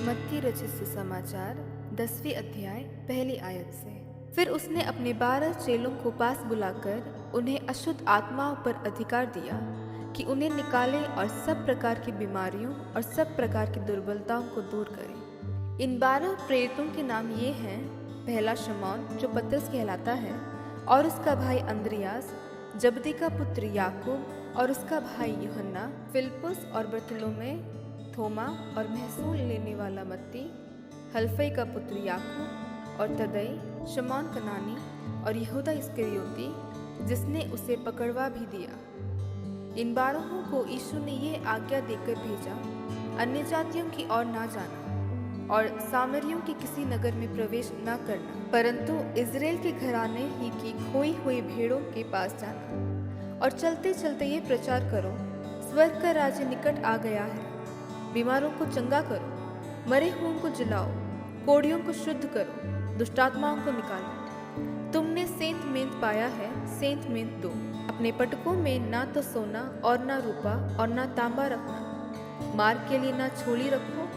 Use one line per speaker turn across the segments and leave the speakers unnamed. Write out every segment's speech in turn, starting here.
मत्ती रचित सुसमाचार 10वीं अध्याय पहली आयत से। फिर उसने अपने 12 चेलों को पास बुलाकर उन्हें अशुद्ध आत्माओं पर अधिकार दिया कि उन्हें निकाले और सब प्रकार की बीमारियों और सब प्रकार की दुर्बलताओं को दूर करें। इन 12 प्रेरितों के नाम ये हैं: पहला शमौन जो पतरस कहलाता है, और उसका भाई अंद्रियास, जबदी का पुत्र याकूब और उसका भाई यूहन्ना, फिलिप्पुस और बरतुलोमै, थोमा और महसूल लेने वाला मत्ती, हलफई का पुत्र याकूब और तदई, शमौन कनानी और यहूदा इस्करियोती जिसने उसे पकड़वा भी दिया। इन 12 को यीशु ने यह आज्ञा देकर भेजा, अन्य जातियों की ओर ना जाना और सामरियों के किसी नगर में प्रवेश न करना, परंतु इज़राइल के घराने ही की खोई हुई भेड़ों के पास जाना। और चलते चलते ये प्रचार करो, स्वर्ग का राज्य निकट आ गया है। बीमारों को चंगा करो, मरे हुओं को जिलाओ, कोढ़ियों को शुद्ध करो, दुष्टात्माओं को निकालो। तुमने सेंत मेंत पाया है, सेंत मेंत दो। अपने पटकों में ना तो सोना और ना रूपा और ना तांबा रखना। मार्ग के लिए ना छोली रखो,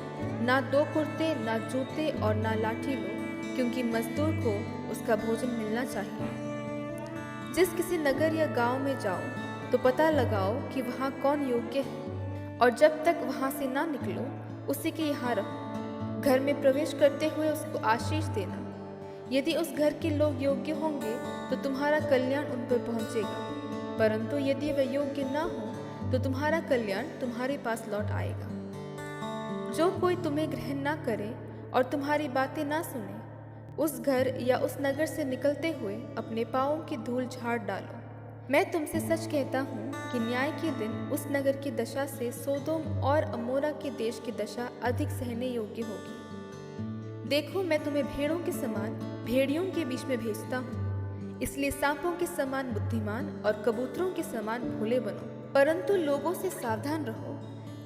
ना 2 कुर्ते, ना जूते और ना लाठी लो, क्योंकि मजदूर को उसका भोजन मिलना चाहिए। जिस किसी नगर या गांव में जाओ तो पता लगाओ कि वहाँ कौन योग्य है, और जब तक वहाँ से ना निकलो उसी के यहाँ रहो। घर में प्रवेश करते हुए उसको आशीष देना। यदि उस घर के लोग योग्य होंगे तो तुम्हारा कल्याण उन पर पहुँचेगा, परंतु यदि वे योग्य ना हो तो तुम्हारा कल्याण तुम्हारे पास लौट आएगा। जो कोई तुम्हें ग्रहण ना करे और तुम्हारी बातें ना सुने, उस घर या उस नगर से निकलते हुए अपने पाँवों की धूल झाड़ डालो। मैं तुमसे सच कहता हूँ कि न्याय के दिन उस नगर की दशा से सोदोम और अमोरा के देश की दशा अधिक सहने योग्य होगी। देखो, मैं तुम्हें भेड़ों के समान भेड़ियों के बीच में भेजता हूँ। इसलिए सांपों के समान बुद्धिमान और कबूतरों के समान भोले बनो। परंतु लोगों से सावधान रहो,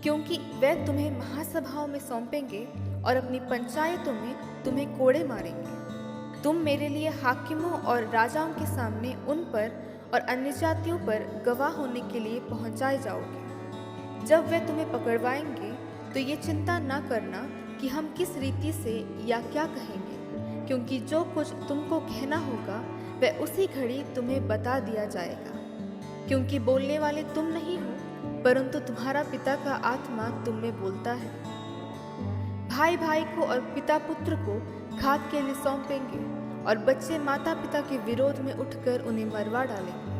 क्योंकि वे तुम्हें महासभाओं में सौंपेंगे और अपनी पंचायतों में तुम्हें कोड़े मारेंगे। तुम मेरे लिए हाकिमों और राजाओं के सामने उन पर और अन्य जातियों पर गवाह होने के लिए पहुंचाए जाओगे। जब वे तुम्हें पकड़वाएंगे तो ये चिंता ना करना कि हम किस रीति से या क्या कहेंगे, क्योंकि जो कुछ तुमको कहना होगा वह उसी घड़ी तुम्हें बता दिया जाएगा। क्योंकि बोलने वाले तुम नहीं हो, परंतु तुम्हारा पिता का आत्मा तुम में बोलता है। भाई भाई को और पिता पुत्र को घात के लिए सौंपेंगे, और बच्चे माता पिता के विरोध में उठकर उन्हें मरवा डालेंगे।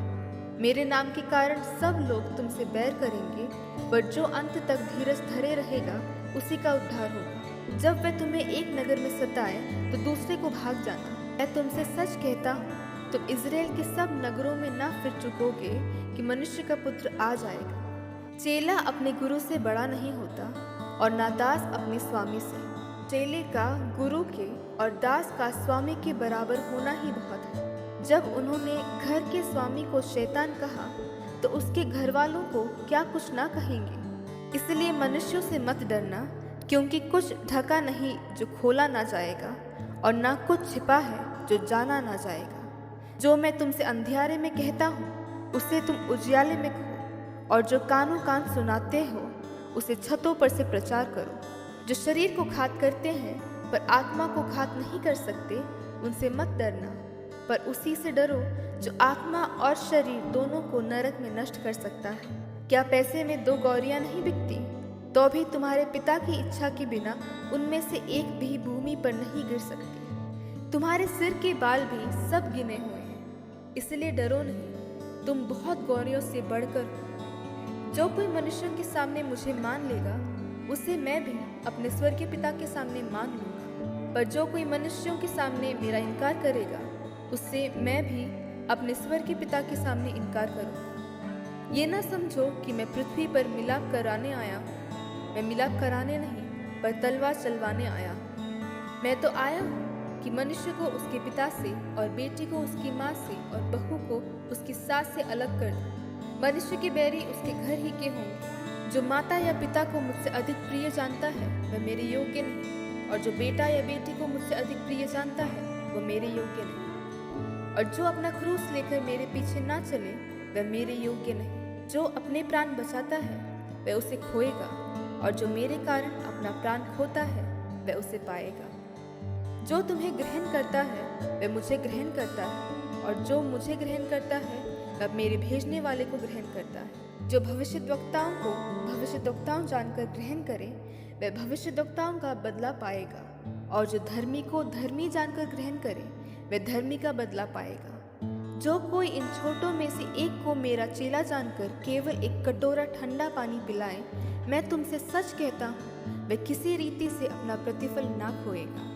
मेरे नाम के कारण सब लोग तुमसे बैर करेंगे, पर जो अंत तक धीरज धरे रहेगा उसी का उद्धार होगा। जब वे तुम्हें एक नगर में सताए तो दूसरे को भाग जाना। मैं तुमसे सच कहता हूँ, तुम इज़राइल के सब नगरों में ना फिर चुकोगे कि मनुष्य का पुत्र आ जाएगा। चेला अपने गुरु से बड़ा नहीं होता, और ना दास अपने स्वामी से। चेले का गुरु के और दास का स्वामी के बराबर होना ही बहुत है। जब उन्होंने घर के स्वामी को शैतान कहा तो उसके घर वालों को क्या कुछ ना कहेंगे। इसलिए मनुष्यों से मत डरना, क्योंकि कुछ ढका नहीं जो खोला ना जाएगा, और ना कुछ छिपा है जो जाना ना जाएगा। जो मैं तुमसे अंधियारे में कहता हूँ उसे तुम उजियाले में कहो, और जो कानों कान सुनाते हो उसे छतों पर से प्रचार करो। जो शरीर को घात करते हैं पर आत्मा को घात नहीं कर सकते, उनसे मत डरना, पर उसी से डरो जो आत्मा और शरीर दोनों को नरक में नष्ट कर सकता है। क्या पैसे में 2 गौरियां नहीं बिकती? तो भी तुम्हारे पिता की इच्छा के बिना उनमें से एक भी भूमि पर नहीं गिर सकती। तुम्हारे सिर के बाल भी सब गिने हुए हैं, इसलिए डरो नहीं, तुम बहुत गौरियों से बढ़कर हो। जो कोई मनुष्यों के सामने मुझे मान लेगा, उसे मैं भी अपने स्वर्गीय पिता के सामने मान लूंगा। पर जो कोई मनुष्यों के सामने मेरा इनकार करेगा, उससे मैं भी अपने स्वर्गीय पिता के सामने इनकार करूंगा। ये ना समझो कि मैं पृथ्वी पर मिलाप कराने आया हूँ। मैं मिलाप कराने नहीं, पर तलवार चलवाने आया हूँ। मैं तो आया हूँ कि मनुष्य को उसके पिता से, और बेटी को उसकी माँ से, और बहू को उसकी सास से अलग कर दूँ। मनुष्य के बैरी उसके घर ही के होंगे। जो माता या पिता को मुझसे अधिक प्रिय जानता है वह मेरे योग्य नहीं, और जो बेटा या बेटी को मुझसे अधिक प्रिय जानता है वह मेरे योग्य नहीं। और जो अपना क्रूस लेकर मेरे पीछे ना चले वह मेरे योग्य नहीं। जो अपने प्राण बचाता है वह उसे खोएगा, और जो मेरे कारण अपना प्राण खोता है वह उसे पाएगा। जो तुम्हें ग्रहण करता है वह मुझे ग्रहण करता है, और जो मुझे ग्रहण करता है वह मेरे भेजने वाले को ग्रहण करता है। जो भविष्यद्वक्ताओं को भविष्यद्वक्ताओं जानकर ग्रहण करे वह भविष्यद्वक्ताओं का बदला पाएगा, और जो धर्मी को धर्मी जानकर ग्रहण करे वह धर्मी का बदला पाएगा। जो कोई इन छोटों में से एक को मेरा चेला जानकर केवल एक कटोरा ठंडा पानी पिलाए, मैं तुमसे सच कहता हूँ वह किसी रीति से अपना प्रतिफल ना खोएगा।